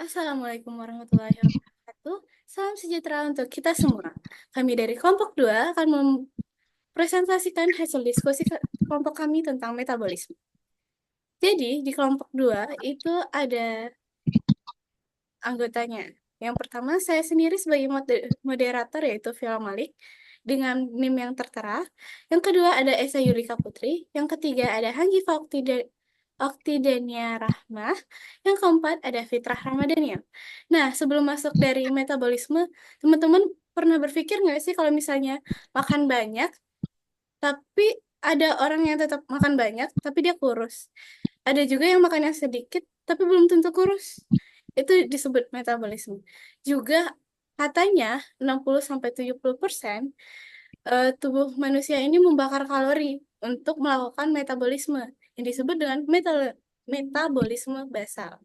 Assalamualaikum warahmatullahi wabarakatuh. Salam sejahtera untuk kita semua. Kami dari kelompok 2 akan mempresentasikan hasil diskusi kelompok kami tentang metabolisme. Jadi, di kelompok 2 itu ada anggotanya. Yang pertama, saya sendiri sebagai moderator yaitu Viola Malik dengan NIM yang tertera. Yang kedua ada Esa Yulika Putri. Yang ketiga ada Hanggifa Oktidania Rahmah. Yang keempat ada Fitrah Ramadhania. Nah, sebelum masuk dari metabolisme, teman-teman pernah berpikir nggak sih kalau misalnya makan banyak, tapi ada orang yang tetap makan banyak, tapi dia kurus. Ada juga yang makannya sedikit, tapi belum tentu kurus. Itu disebut metabolisme. Juga katanya 60-70% tubuh manusia ini membakar kalori untuk melakukan metabolisme yang disebut dengan metabolisme basal.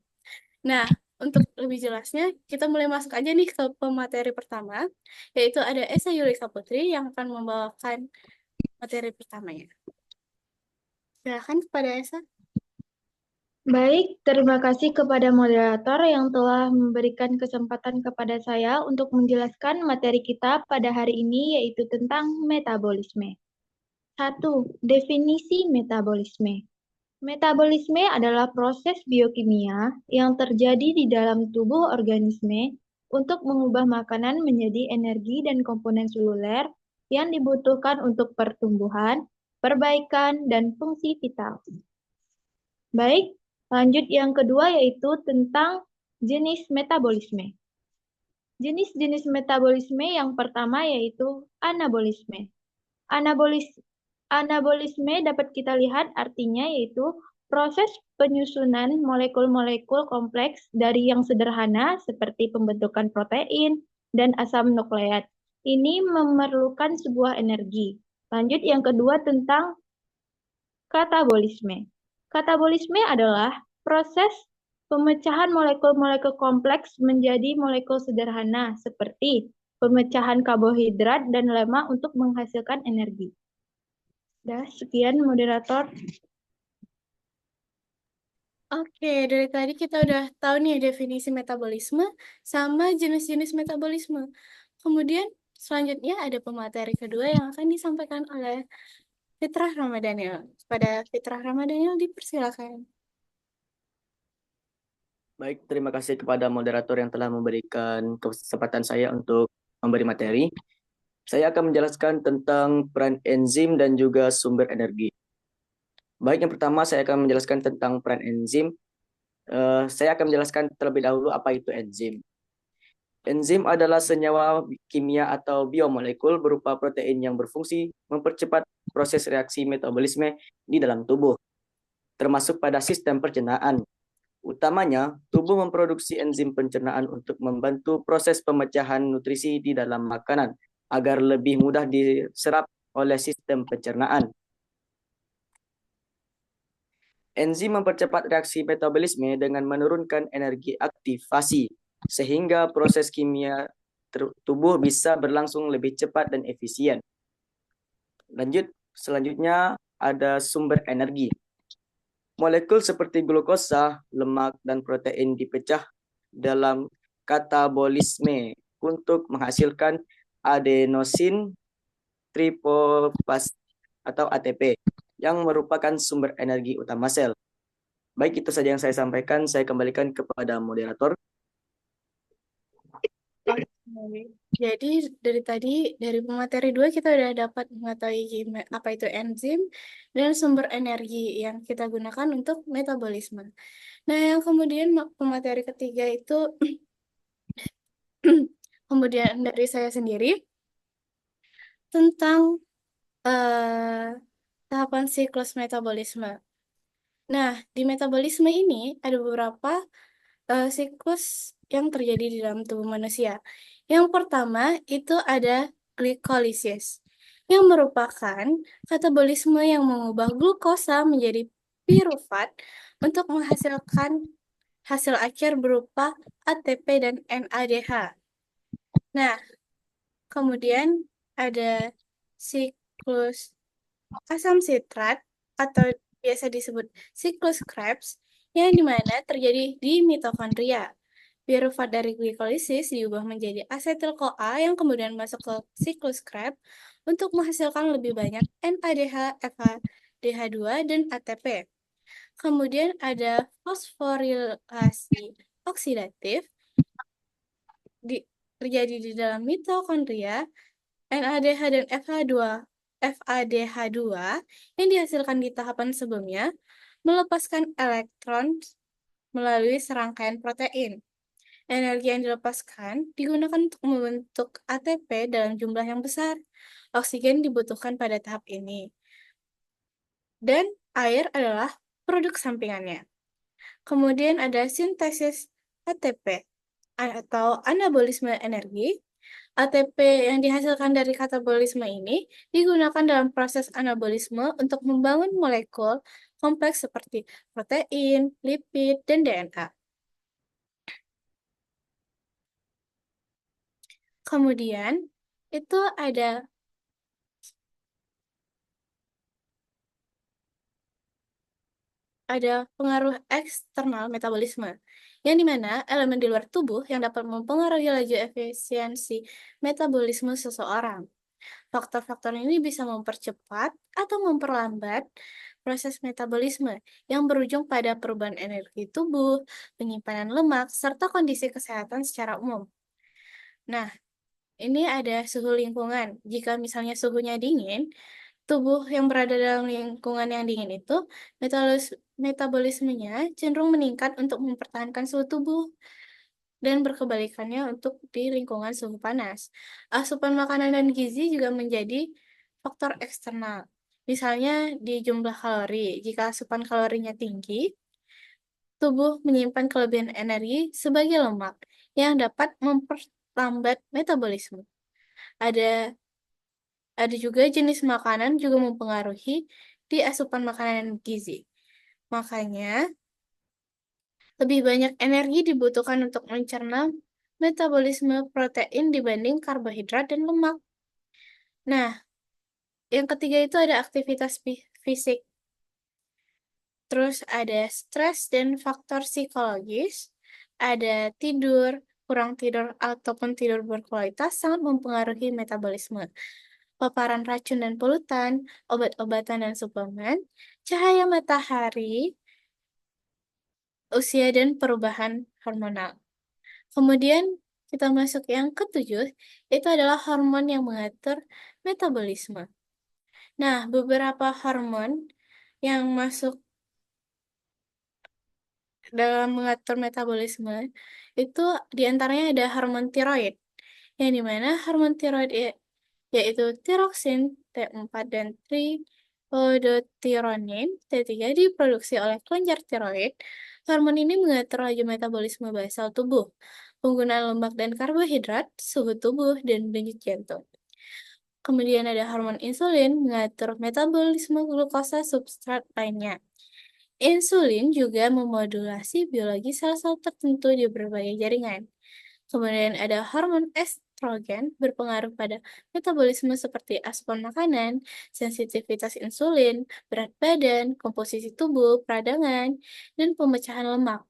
Nah, untuk lebih jelasnya, kita mulai masuk aja nih ke pemateri pertama, yaitu ada Esa Yulika Putri yang akan membawakan materi pertamanya. Silakan kepada Esa. Baik, terima kasih kepada moderator yang telah memberikan kesempatan kepada saya untuk menjelaskan materi kita pada hari ini, yaitu tentang metabolisme. 1. Definisi metabolisme. Metabolisme adalah proses biokimia yang terjadi di dalam tubuh organisme untuk mengubah makanan menjadi energi dan komponen seluler yang dibutuhkan untuk pertumbuhan, perbaikan, dan fungsi vital. Baik, lanjut yang kedua yaitu tentang jenis metabolisme. Jenis-jenis metabolisme yang pertama yaitu anabolisme. Anabolis, anabolisme dapat kita lihat artinya yaitu proses penyusunan molekul-molekul kompleks dari yang sederhana seperti pembentukan protein dan asam nukleat. Ini memerlukan sebuah energi. Lanjut yang kedua tentang katabolisme. Katabolisme adalah proses pemecahan molekul-molekul kompleks menjadi molekul sederhana seperti pemecahan karbohidrat dan lemak untuk menghasilkan energi. Dah, sekian moderator. Oke, dari tadi kita udah tahu nih definisi metabolisme sama jenis-jenis metabolisme. Kemudian selanjutnya ada pemateri kedua yang akan disampaikan oleh Fitrah Ramadhanil. Pada Fitrah Ramadhanil dipersilakan. Baik, terima kasih kepada moderator yang telah memberikan kesempatan saya untuk memberi materi. Saya akan menjelaskan tentang peran enzim dan juga sumber energi. Baik, yang pertama saya akan menjelaskan tentang peran enzim. Saya akan menjelaskan terlebih dahulu apa itu enzim. Enzim adalah senyawa kimia atau biomolekul berupa protein yang berfungsi mempercepat proses reaksi metabolisme di dalam tubuh, termasuk pada sistem pencernaan. Utamanya, tubuh memproduksi enzim pencernaan untuk membantu proses pemecahan nutrisi di dalam makanan agar lebih mudah diserap oleh sistem pencernaan. Enzim mempercepat reaksi metabolisme dengan menurunkan energi aktivasi, sehingga proses kimia tubuh bisa berlangsung lebih cepat dan efisien. Selanjutnya ada sumber energi. Molekul seperti glukosa, lemak, dan protein dipecah dalam katabolisme untuk menghasilkan adenosin trifosfat atau ATP yang merupakan sumber energi utama sel. Baik, itu saja yang saya sampaikan. Saya kembalikan kepada moderator. Jadi dari tadi, dari pemateri 2 kita udah dapat mengetahui apa itu enzim dan sumber energi yang kita gunakan untuk metabolisme. Nah, yang kemudian pemateri ketiga itu kemudian dari saya sendiri tentang tahapan siklus metabolisme. Nah, di metabolisme ini ada beberapa siklus yang terjadi di dalam tubuh manusia. Yang pertama itu ada glikolisis, yang merupakan katabolisme yang mengubah glukosa menjadi pirufat untuk menghasilkan hasil akhir berupa ATP dan NADH. Nah, kemudian ada siklus asam sitrat atau biasa disebut siklus Krebs yang dimana terjadi di mitokondria. Pirufat dari glikolisis diubah menjadi asetil-CoA yang kemudian masuk ke siklus Krebs untuk menghasilkan lebih banyak NADH, FADH2, dan ATP. Kemudian ada fosforilasi oksidatif terjadi di dalam mitokondria. NADH dan FADH2 yang dihasilkan di tahapan sebelumnya melepaskan elektron melalui serangkaian protein. Energi yang dilepaskan digunakan untuk membentuk ATP dalam jumlah yang besar. Oksigen dibutuhkan pada tahap ini. Dan air adalah produk sampingannya. Kemudian ada sintesis ATP atau anabolisme energi. ATP yang dihasilkan dari katabolisme ini digunakan dalam proses anabolisme untuk membangun molekul kompleks seperti protein, lipid, dan DNA. Kemudian, itu ada pengaruh eksternal metabolisme, yang dimana elemen di luar tubuh yang dapat mempengaruhi laju efisiensi metabolisme seseorang. Faktor-faktor ini bisa mempercepat atau memperlambat proses metabolisme yang berujung pada perubahan energi tubuh, penyimpanan lemak, serta kondisi kesehatan secara umum. Nah, ini ada suhu lingkungan. Jika misalnya suhunya dingin, tubuh yang berada dalam lingkungan yang dingin itu, metabolismenya cenderung meningkat untuk mempertahankan suhu tubuh, dan berkebalikannya untuk di lingkungan suhu panas. Asupan makanan dan gizi juga menjadi faktor eksternal. Misalnya di jumlah kalori, jika asupan kalorinya tinggi, tubuh menyimpan kelebihan energi sebagai lemak yang dapat memperlambat metabolisme. Ada juga jenis makanan juga mempengaruhi di asupan makanan dan gizi. Makanya, lebih banyak energi dibutuhkan untuk mencerna metabolisme protein dibanding karbohidrat dan lemak. Nah, yang ketiga itu ada aktivitas fisik. Terus ada stres dan faktor psikologis. Ada tidur, kurang tidur ataupun tidur berkualitas sangat mempengaruhi metabolisme. Paparan racun dan polutan, obat-obatan dan suplemen, cahaya matahari, usia dan perubahan hormonal. Kemudian kita masuk yang ketujuh, itu adalah hormon yang mengatur metabolisme. Nah, beberapa hormon yang masuk dalam mengatur metabolisme itu diantaranya ada hormon tiroid, yang dimana hormon tiroid yaitu tiroksin T4 dan tripodotiranin T3 diproduksi oleh kelenjar tiroid. Hormon ini mengatur laju metabolisme basal tubuh, penggunaan lemak dan karbohidrat, suhu tubuh, dan denyut jantung. Kemudian ada hormon insulin mengatur metabolisme glukosa substrat lainnya. Insulin juga memodulasi biologi sel-sel tertentu di berbagai jaringan. Kemudian ada hormon estrogen berpengaruh pada metabolisme seperti asupan makanan, sensitivitas insulin, berat badan, komposisi tubuh, peradangan, dan pemecahan lemak.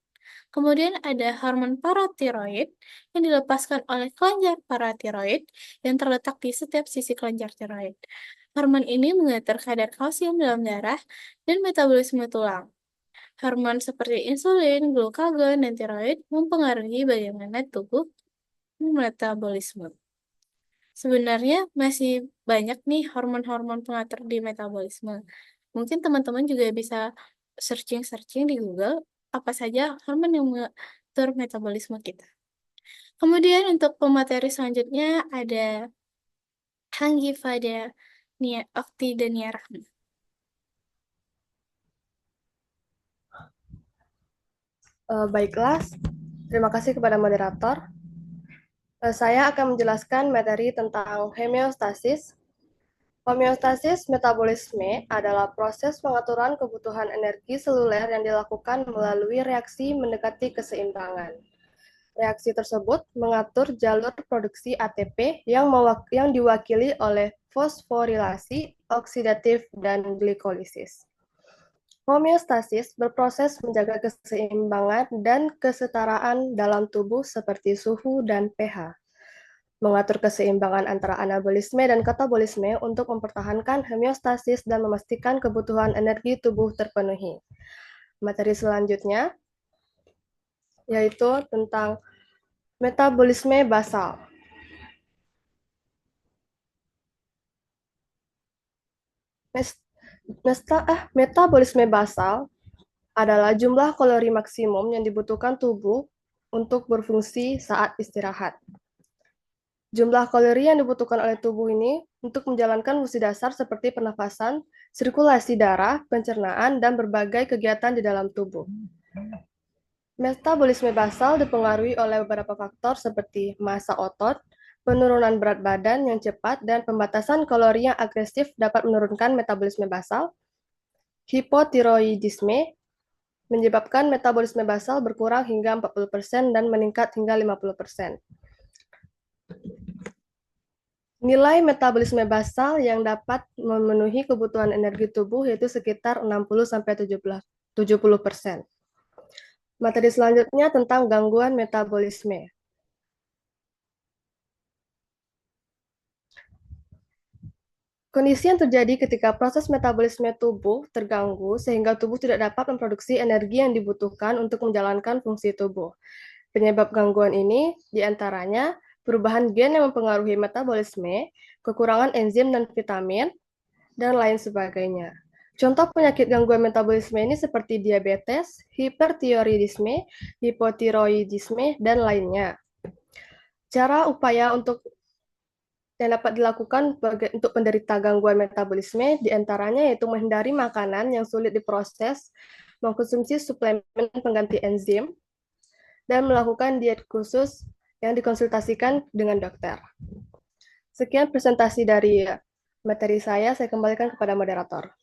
Kemudian ada hormon paratiroid yang dilepaskan oleh kelenjar paratiroid yang terletak di setiap sisi kelenjar tiroid. Hormon ini mengatur kadar kalsium dalam darah dan metabolisme tulang. Hormon seperti insulin, glukagon, dan tiroid mempengaruhi bagaimana tubuh metabolisme. Sebenarnya masih banyak nih hormon-hormon pengatur di metabolisme. Mungkin teman-teman juga bisa searching-searching di Google apa saja hormon yang mengatur metabolisme kita. Kemudian untuk pemateri selanjutnya ada Hanggi Fada Oktidania Rahma. Baiklah, terima kasih kepada moderator. Saya akan menjelaskan materi tentang homeostasis. Homeostasis metabolisme adalah proses pengaturan kebutuhan energi seluler yang dilakukan melalui reaksi mendekati keseimbangan. Reaksi tersebut mengatur jalur produksi ATP yang diwakili oleh fosforilasi oksidatif dan glikolisis. Homeostasis berproses menjaga keseimbangan dan kesetaraan dalam tubuh seperti suhu dan pH, mengatur keseimbangan antara anabolisme dan katabolisme untuk mempertahankan homeostasis dan memastikan kebutuhan energi tubuh terpenuhi. Materi selanjutnya yaitu tentang metabolisme basal. Metabolisme basal adalah jumlah kalori maksimum yang dibutuhkan tubuh untuk berfungsi saat istirahat. Jumlah kalori yang dibutuhkan oleh tubuh ini untuk menjalankan fungsi dasar seperti pernafasan, sirkulasi darah, pencernaan, dan berbagai kegiatan di dalam tubuh. Metabolisme basal dipengaruhi oleh beberapa faktor seperti massa otot, penurunan berat badan yang cepat, dan pembatasan kalori yang agresif dapat menurunkan metabolisme basal. Hipotiroidisme menyebabkan metabolisme basal berkurang hingga 40% dan meningkat hingga 50%. Nilai metabolisme basal yang dapat memenuhi kebutuhan energi tubuh yaitu sekitar 60-70%. Materi selanjutnya tentang gangguan metabolisme. Kondisi yang terjadi ketika proses metabolisme tubuh terganggu sehingga tubuh tidak dapat memproduksi energi yang dibutuhkan untuk menjalankan fungsi tubuh. Penyebab gangguan ini diantaranya perubahan gen yang mempengaruhi metabolisme, kekurangan enzim dan vitamin, dan lain sebagainya. Contoh penyakit gangguan metabolisme ini seperti diabetes, hipertiroidisme, hipotiroidisme, dan lainnya. Cara upaya yang dapat dilakukan untuk penderita gangguan metabolisme diantaranya yaitu menghindari makanan yang sulit diproses, mengkonsumsi suplemen pengganti enzim, dan melakukan diet khusus yang dikonsultasikan dengan dokter. Sekian presentasi dari materi saya kembalikan kepada moderator.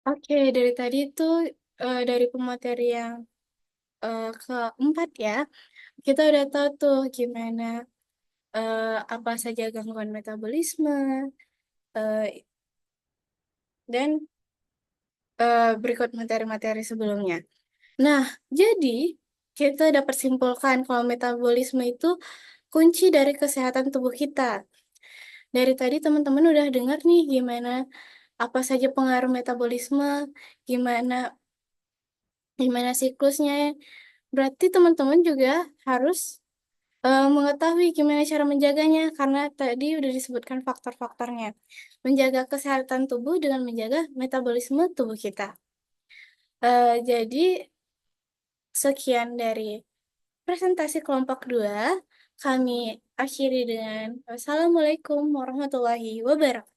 Oke, dari tadi itu dari pemateri yang keempat ya, kita udah tahu tuh gimana apa saja gangguan metabolisme dan berikut materi-materi sebelumnya. Nah, jadi kita dapat simpulkan kalau metabolisme itu kunci dari kesehatan tubuh kita. Dari tadi teman-teman udah dengar nih gimana apa saja pengaruh metabolisme, gimana siklusnya. Berarti teman-teman juga harus mengetahui gimana cara menjaganya karena tadi udah disebutkan faktor-faktornya. Menjaga kesehatan tubuh dengan menjaga metabolisme tubuh kita. Jadi sekian dari presentasi kelompok 2. Kami akhiri dengan Wassalamualaikum warahmatullahi wabarakatuh.